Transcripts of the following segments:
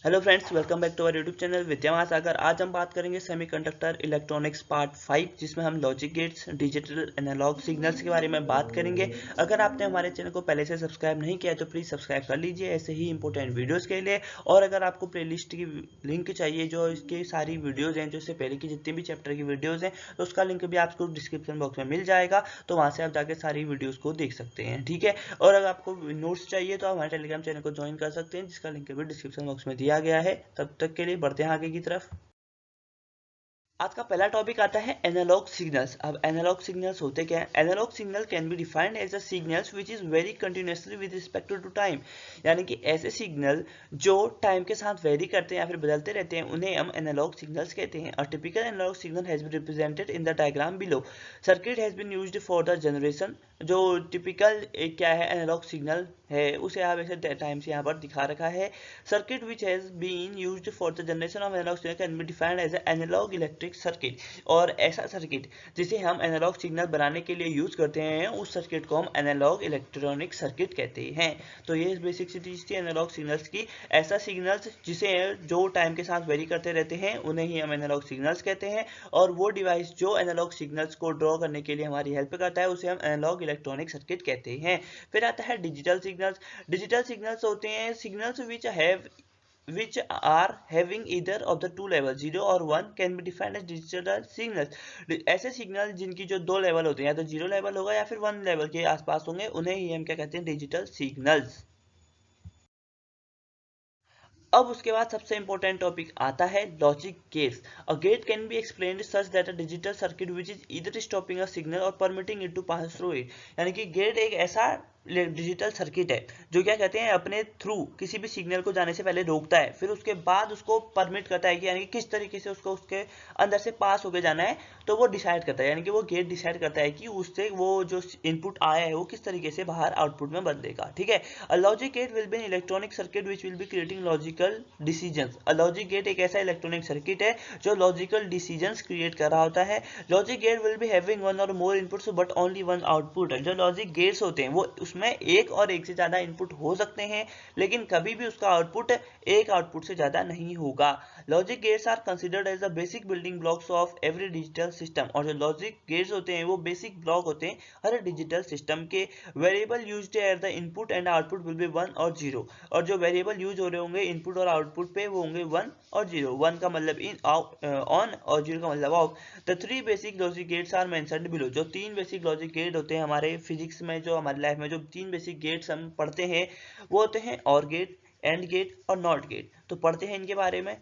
Hello friends, welcome back to our YouTube channel Vidya Mahasagar. आज हम बात करेंगे सेमीकंडक्टर इलेक्ट्रॉनिक्स पार्ट 5, जिसमें हम logic gates, digital analog signals के बारे में बात करेंगे। अगर आपने हमारे चैनल को पहले से सब्सक्राइब नहीं किया है तो प्लीज़ सब्सक्राइब कर लीजिए ऐसे ही इंपॉर्टेंट वीडियोस के लिए। और अगर आपको प्लेलिस्ट की लिंक चाहिए, जो इसकी सारी वीडियोज़ हैं, जो इससे पहले की जितनी भी चैप्टर की वीडियोज़ हैं, तो उसका लिंक भी आपको डिस्क्रिप्शन बॉक्स में मिल जाएगा। तो वहाँ से आप जाकर सारी वीडियोज़ को देख सकते हैं, ठीक है। और अगर आपको नोट्स चाहिए तो आप हमारे टेलीग्राम चैनल को ज्वाइन कर सकते हैं, जिसका लिंक भी डिस्क्रिप्शन बॉक्स में दिया गया है। तब तक के लिए बढ़ते हैं आगे की तरफ। आज का पहला टॉपिक आता है एनालॉग सिग्नल्स। अब एनालॉग सिग्नल्स होते क्या हैं? Analog signal can be defined as a signals which is very continuously with respect to time. यानी कि ऐसे सिग्नल जो टाइम के साथ वेरी करते हैं या फिर बदलते रहते हैं, उन्हें हम एनालॉग सिग्नल्स कहते हैं। A typical analog signal has been represented in the diagram below. Circuit has been used for the generation. जो टिपिकल क्या है एनालॉग सिग्नल है, उसे आप ऐसे टाइम से यहाँ पर दिखा रखा है। Circuit which has been used for the generation of analog signal can be defined as analog electric circuit. और ऐसा सर्किट जिसे हम एनालॉग सिग्नल बनाने के लिए यूज करते हैं, उस सर्किट को हम एनालॉग इलेक्ट्रॉनिक सर्किट कहते हैं। तो ये बेसिक चीज थी एनालॉग सिग्नल्स की। ऐसा सिग्नल्स जिसे जो टाइम के साथ वेरी करते रहते हैं, उन्हें ही हम एनालॉग सिग्नल्स कहते हैं। और वो डिवाइस जो एनालॉग सिग्नल्स को ड्रॉ करने के लिए हमारी हेल्प करता है, उसे हम एनालॉग इलेक्ट्रॉनिक सर्किट कहते हैं। फिर आता है डिजिटल सिग्नल्स। डिजिटल सिग्नल्स होते हैं signals which are having either of the two levels 0 और 1 can be defined as digital signals। ऐसे सिग्नल जिनकी जो दो लेवल होते हैं, या तो 0 लेवल होगा या फिर 1 लेवल के आसपास होंगे, उन्हें ही हम क्या कहते हैं? Digital signals. अब उसके बाद सबसे इंपॉर्टेंट टॉपिक आता है logic gates. A gate can be explained such that a digital circuit which is either stopping a signal or permitting it to pass through it. यानी कि गेट एक ऐसा डिजिटल सर्किट है जो क्या कहते हैं, अपने थ्रू किसी भी सिग्नल को जाने से पहले रोकता है, फिर उसके बाद उसको परमिट करता है कि यानी कि किस तरीके से उसको उसके अंदर से पास होके जाना है। तो वो डिसाइड करता है, यानी कि वो गेट डिसाइड करता है कि उससे वो जो इनपुट आया है वो किस तरीके से बाहर आउटपुट में बदलेगा, ठीक है। A logic gate will be an electronic circuit which will be creating logical decisions. A logic gate एक ऐसा इलेक्ट्रॉनिक सर्किट है जो लॉजिकल डिसीजंस क्रिएट कर रहा होता है। Logic gate will be having one or more inputs but only one output. जो logic gates होते हैं वो उसमें एक और एक से ज्यादा इनपुट हो सकते हैं, लेकिन कभी भी उसका आउटपुट एक आउटपुट से ज्यादा नहीं होगा। Logic gates are considered as the basic building blocks of every digital system. और जो लॉजिक गेट्स होते हैं वो बेसिक ब्लॉक होते हैं हर डिजिटल सिस्टम के। Variable used at the input and output will be 1 और 0। और जो वेरिएबल यूज हो रहे होंगे इनपुट और आउटपुट पे, वो होंगे 1 और 0। 1 का मतलब इन ऑन और 0 का मतलब off. The three basic logic gates are mentioned below. जो तीन बेसिक लॉजिक गेट होते हैं हमारे फिजिक्स में, जो हमारी लाइफ में जो तीन बेसिक गेट्स हम पढ़ते हैं, वो होते हैं और गेट, एंड गेट और नॉट गेट। तो पढ़ते हैं इनके बारे में।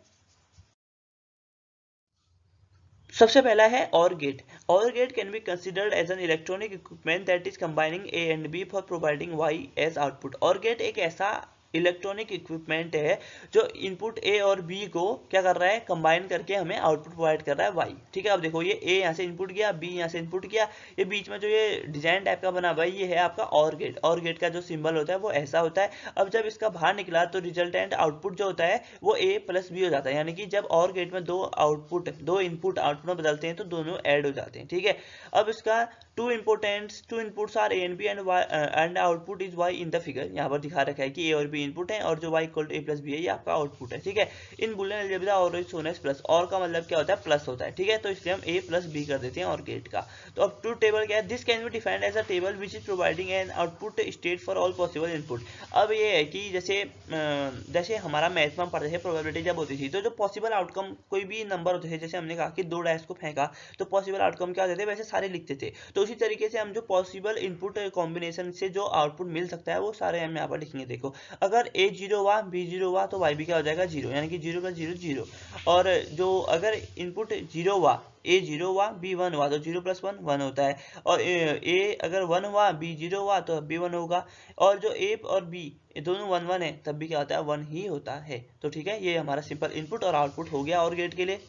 सबसे पहला है OR gate. OR gate can be considered as an electronic equipment that is combining A and B for providing Y as output. OR gate एक ऐसा इलेक्ट्रॉनिक इक्विपमेंट है जो इनपुट ए और बी को क्या कर रहा है? कंबाइन करके हमें आउटपुट प्रोवाइड कर रहा है वाई, ठीक है। अब देखो, ये ए यहाँ से इनपुट किया, बी यहाँ से इनपुट किया, ये बीच में जो ये डिजाइन टाइप का बना हुआ है, ये है आपका और गेट। और गेट का जो सिंबल होता है वो ऐसा होता है। अब जब इसका बाहर निकला तो रिजल्टेंट आउटपुट जो होता है वो ए प्लस बी हो जाता है। यानी कि जब और गेट में दो इनपुट आउटपुट में बदलते हैं तो दोनों ऐड हो जाते हैं, ठीक है। अब इसका two inputs are A and B and output is Y in the figure. यहाँ पर दिखा रखा है कि ए और बी इनपुट है और जो Y equal to A plus B है, ये आपका आउटपुट है, ठीक है। इन बुलियन अलजेब्रा और सोन एज प्लस। और का मतलब क्या होता है? प्लस होता है, ठीक है। तो इसलिए हम ए प्लस बी कर देते हैं और गेट का। तो अब ट्रूथ टेबल क्या है? This can be defined as a table which is providing an output state for all possible input. अब ये है कि जैसे हमारा मैथ में पढ़ते थे, प्रोबेबिलिटी जब होती थी, तो जो पॉसिबल आउटकम कोई भी नंबर होते थे, जैसे हमने कहा कि दो डैश को फेंका तो पॉसिबल आउटकम क्या होते थे, वैसे सारे लिखते थे। तो उसी तरीके से हम जो पॉसिबल इनपुट कॉम्बिनेशन से जो आउटपुट मिल सकता है वो सारे हम यहाँ पर लिखेंगे। देखो, अगर ए जीरो हुआ, बी जीरो हुआ, तो वाई भी क्या हो जाएगा? जीरो। यानी कि जीरो प्लस जीरो जीरो। और जो अगर इनपुट जीरो हुआ, ए जीरो हुआ, बी वन हुआ, तो जीरो प्लस वन वन होता है। और ए अगर वन हुआ, बी जीरो हुआ, तो बी वन होगा। और जो ए और बी दोनों वन वन है, तब भी क्या होता है? वन ही होता है। तो ठीक है, ये हमारा सिंपल इनपुट और आउटपुट हो गया और गेट के लिए।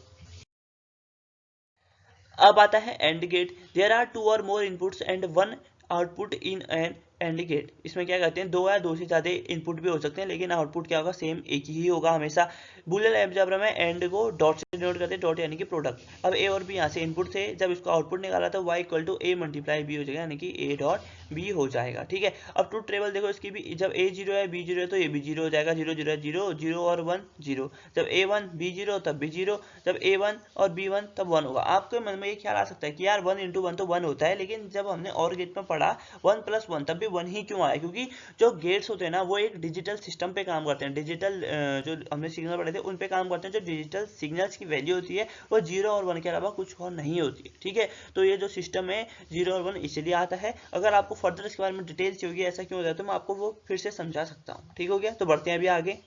अब आता है AND gate. There are two or more inputs and one output in an AND gate, इसमें क्या करते हैं, दो या दो से ज्यादा इनपुट भी हो सकते हैं, लेकिन आउटपुट क्या होगा, सेम एक ही होगा हमेशा। बूलियन अलजेब्रा में एंड को डॉट से डिनोट करते हैं, डॉट यानी कि प्रोडक्ट। अब ए और बी यहाँ से इनपुट थे, जब इसको आउटपुट निकाला तो y equal to A multiply B हो जाएगा, यानी कि ए डॉट बी हो जाएगा। ठीक है, अब ट्रूथ टेबल देखो इसकी भी, जब ए जीरो है बी जीरो है तो ये भी जीरो हो जाएगा, जीरो जीरो है जीरो, जीरो और वन जीरो। जब ए वन बी जीरो तब भी जीरो, जब ए वन और बी वन तब वन होगा। आपके मन में ये ख्याल आ सकता है कि यार वन इंटू वन तो वन होता है, लेकिन जब हमने और गेट में पढ़ा वन प्लस वन तब भी वन ही क्यों आया, क्योंकि जो गेट्स होते हैं ना वो एक डिजिटल सिस्टम पे काम करते हैं, डिजिटल जो हमने सिग्नल पढ़े थे उन पे काम करते हैं। जो डिजिटल सिग्नल्स की वैल्यू होती है वो जीरो और वन के अलावा कुछ और नहीं होती है। ठीक है, तो ये जो सिस्टम है जीरो और वन इसलिए आता है। अगर आपको फर्दर इसके बारे में डिटेल चाहिए ऐसा क्यों होता है तो मैं आपको वो फिर से समझा सकता हूँ। ठीक हो गया, तो बढ़ते हैं अभी आगे।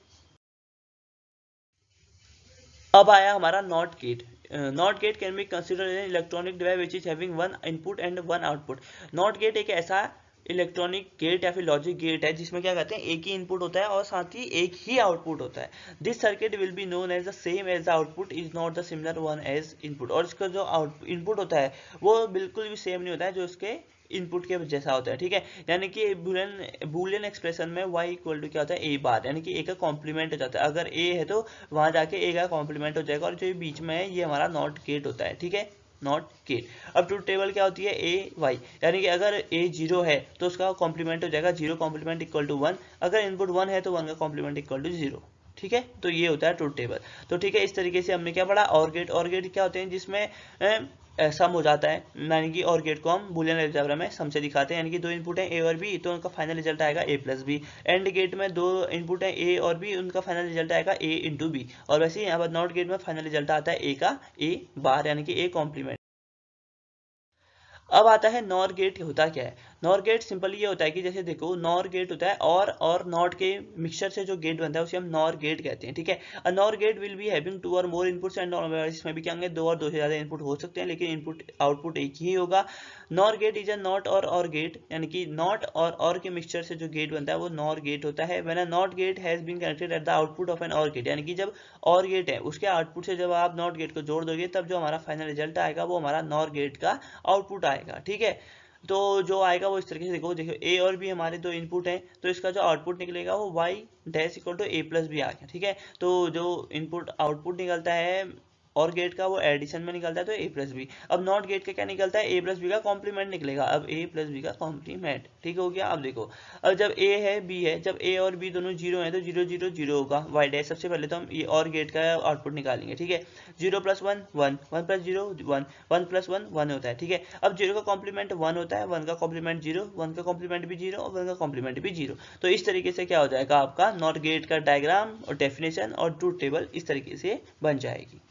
अब आया हमारा not gate. Not gate can be considered an electronic device which is having one input and one output. Not gate एक ऐसा इलेक्ट्रॉनिक गेट या फिर लॉजिक गेट है जिसमें क्या कहते हैं, एक ही इनपुट होता है और साथ ही एक ही आउटपुट होता है। This circuit will be known as the same as the output is not the similar one as input. और इसका जो इनपुट होता है वो बिल्कुल भी सेम नहीं होता है जो इसके इनपुट के जैसा होता है। ठीक है, यानी कि बूलियन एक्सप्रेशन में y इक्वल टू क्या होता है, a बार, यानी कि a का कॉम्प्लीमेंट हो जाता है। अगर a है तो वहां जाके a का कॉम्प्लीमेंट हो जाएगा, और जो बीच में है ये हमारा नॉट गेट होता है। ठीक है, नॉट गेट। अब ट्रूथ टेबल क्या होती है, a y, यानी कि अगर a जीरो है तो उसका कॉम्प्लीमेंट हो जाएगा zero complement equal to one, अगर इनपुट वन है तो वन का कॉम्प्लीमेंट इक्वल टू जीरो। ठीक है, तो ये होता है ट्रूथ टेबल। तो ठीक है, इस तरीके से हमने क्या पढ़ा, और गेट। और गेट क्या होते हैं जिसमें सम हो जाता है, यानी कि और गेट को हम बूलियन अलजेब्रा में सम से दिखाते हैं, यानी कि दो इनपुट है ए और बी तो उनका फाइनल रिजल्ट आएगा ए प्लस बी। एंड गेट में दो इनपुट है ए और बी, उनका फाइनल रिजल्ट आएगा ए इंटू बी। और वैसे ही यहाँ पर नॉट गेट में फाइनल रिजल्ट आता है ए का ए बार, यानी कि ए कॉम्प्लीमेंट। अब आता है नॉर गेट। होता क्या है नॉर गेट, सिंपली ये होता है कि जैसे देखो नॉर गेट होता है और नॉट के मिक्सचर से जो गेट बनता है उसे हम नॉर गेट कहते हैं। ठीक है, a NOR gate will be having two or more inputs and इसमें भी क्या होंगे, दो और दो से ज्यादा इनपुट हो सकते हैं, लेकिन इनपुट आउटपुट एक ही होगा। NOR gate is a NOT OR gate, यानी कि नॉट और के मिक्सचर से जो गेट बनता है वो नॉर गेट होता है। When a NOT gate has been connected at the output of an OR gate, यानी कि जब और गेट है उसके आउटपुट से जब आप नॉट गेट को जोड़ दोगे तब जो हमारा फाइनल रिजल्ट आएगा वो हमारा नॉर गेट का आउटपुट आएगा। ठीक है, तो जो आएगा वो इस तरीके से देखो ए और बी हमारे दो इनपुट हैं, तो इसका जो आउटपुट निकलेगा वो y dash equal to A plus B आ गया। ठीक है, तो जो इनपुट आउटपुट निकलता है और गेट का वो एडिशन में निकलता है तो ए प्लस बी। अब नॉट गेट का क्या निकलता है, ए प्लस बी का कॉम्प्लीमेंट निकलेगा। अब ए प्लस बी का कॉम्प्लीमेंट, ठीक हो गया। अब देखो, अब जब ए है बी है, जब ए और बी दोनों जीरो है तो जीरो जीरो जीरो होगा, वाई डैश। सबसे पहले तो हम ये और गेट का आउटपुट निकालेंगे। ठीक है, zero plus one one, one plus zero one, one plus one one होता है। ठीक है, अब जीरो का कॉम्प्लीमेंट वन होता है, वन का कॉम्प्लीमेंट जीरो, वन का कॉम्प्लीमेंट भी जीरो और वन का कॉम्प्लीमेंट भी जीरो। तो इस तरीके से क्या हो जाएगा, आपका नॉट गेट का डायग्राम और डेफिनेशन और ट्रूथ टेबल इस तरीके से बन जाएगी।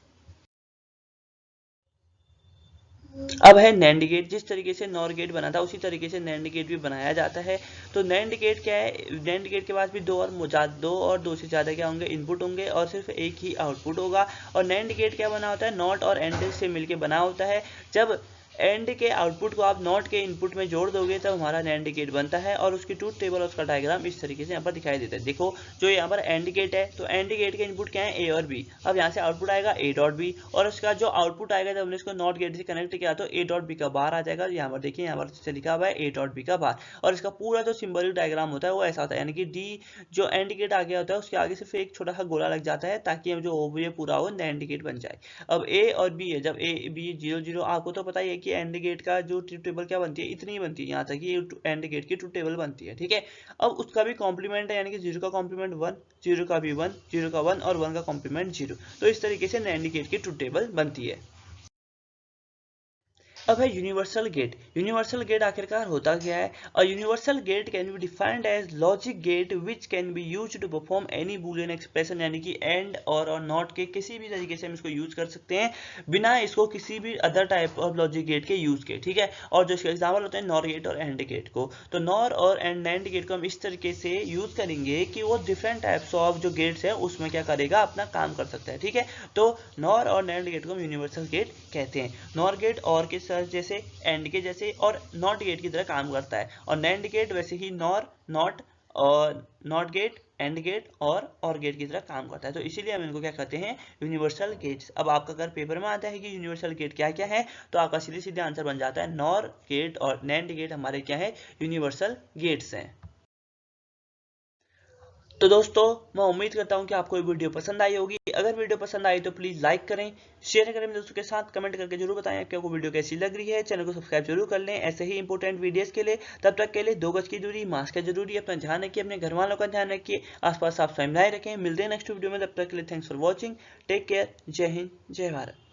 अब है नैंड गेट। जिस तरीके से नॉर गेट बना था उसी तरीके से नैंड गेट भी बनाया जाता है। तो नैंड गेट क्या है, नैंड गेट के पास भी दो और दो से ज्यादा क्या होंगे, इनपुट होंगे और सिर्फ एक ही आउटपुट होगा। और नैंड गेट क्या बना होता है, नॉट और एंड से मिलकर बना होता है। जब एंड के आउटपुट को आप नॉट के इनपुट में जोड़ दोगे तब हमारा नैंड गेट बनता है। और उसकी ट्रूथ टेबल और उसका डायग्राम इस तरीके से यहाँ पर दिखाई देता है। देखो, जो यहाँ पर एंड गेट है तो एंड गेट के इनपुट क्या है, ए और बी। अब यहाँ से आउटपुट आएगा ए डॉट बी, और उसका जो आउटपुट आएगा जब हमने इसको नॉट गेट से कनेक्ट किया तो ए डॉट बी का बार आ जाएगा। यहाँ पर देखिए, यहाँ पर लिखा हुआ है ए डॉट बी का बार। और इसका पूरा जो सिंबॉलिक डायग्राम होता है वो ऐसा होता है, यानी कि डी जो एंड गेट आगे होता है उसके आगे सिर्फ एक छोटा सा गोला लग जाता है ताकि जो ये पूरा हो नैंड गेट बन जाए। अब ए और बी है, जब ए बी जीरो जीरो, आपको तो पता ही है कि एंड गेट का जो ट्रूथ टेबल क्या बनती है, इतनी ही बनती है, यहाँ तक कि एंड गेट की ट्रूथ टेबल बनती है। ठीक है, अब उसका भी कॉम्प्लीमेंट है, यानी कि जीरो का कॉम्प्लीमेंट वन, जीरो का भी वन, जीरो का वन और वन का कॉम्प्लीमेंट जीरो। तो इस तरीके से एंड गेट की ट्रूथ टेबल बनती है। अब है यूनिवर्सल गेट। यूनिवर्सल गेट आखिरकार होता क्या है, और universal gate can be defined as logic gate which can be use to perform any Boolean expression, यानी कि एंड और नॉट के किसी भी तरीके से हम इसको यूज कर सकते हैं बिना इसको किसी भी other type of logic gate के यूज के। ठीक है, और जो इसके एग्जाम्पल होते हैं नॉर गेट और एंड गेट को, तो नॉर और एंड गेट को हम इस तरीके से यूज करेंगे कि वो डिफरेंट टाइप्स ऑफ जो गेट्स है उसमें क्या करेगा, अपना काम कर सकता है। ठीक है, तो नॉर और एंड गेट को हम यूनिवर्सल गेट कहते हैं। नॉर गेट और के जैसे, एंड के जैसे और नॉट गेट की तरह काम करता है, और नैंड गेट वैसे ही नॉर नॉट और not gate and gate OR gate की तरह काम करता है, तो इसीलिए हम इनको क्या कहते हैं, यूनिवर्सल गेट्स। अब आपका अगर पेपर में आता है कि यूनिवर्सल गेट क्या क्या है, तो आपका सीधे सीधे आंसर बन जाता है नॉर गेट और नैंड गेट हमारे क्या है, यूनिवर्सल गेट्स हैं। तो दोस्तों मैं उम्मीद करता हूं कि आपको ये वीडियो पसंद आई होगी। अगर वीडियो पसंद आई तो प्लीज लाइक करें, शेयर करें दोस्तों के साथ, कमेंट करके जरूर बताएं कि आपको वीडियो कैसी लग रही है। चैनल को सब्सक्राइब जरूर कर लें ऐसे ही इंपॉर्टेंट वीडियोस के लिए। तब तक के लिए 2 गज की दूरी, मास्क है जरूरी, अपना ध्यान रखिए, अपने घर वालों का ध्यान रखिए, आसपास साफ सफाई बनाए रखें। मिलते हैं नेक्स्ट वीडियो में, तब तक के लिए thanks for watching, take care, जय हिंद, जय भारत।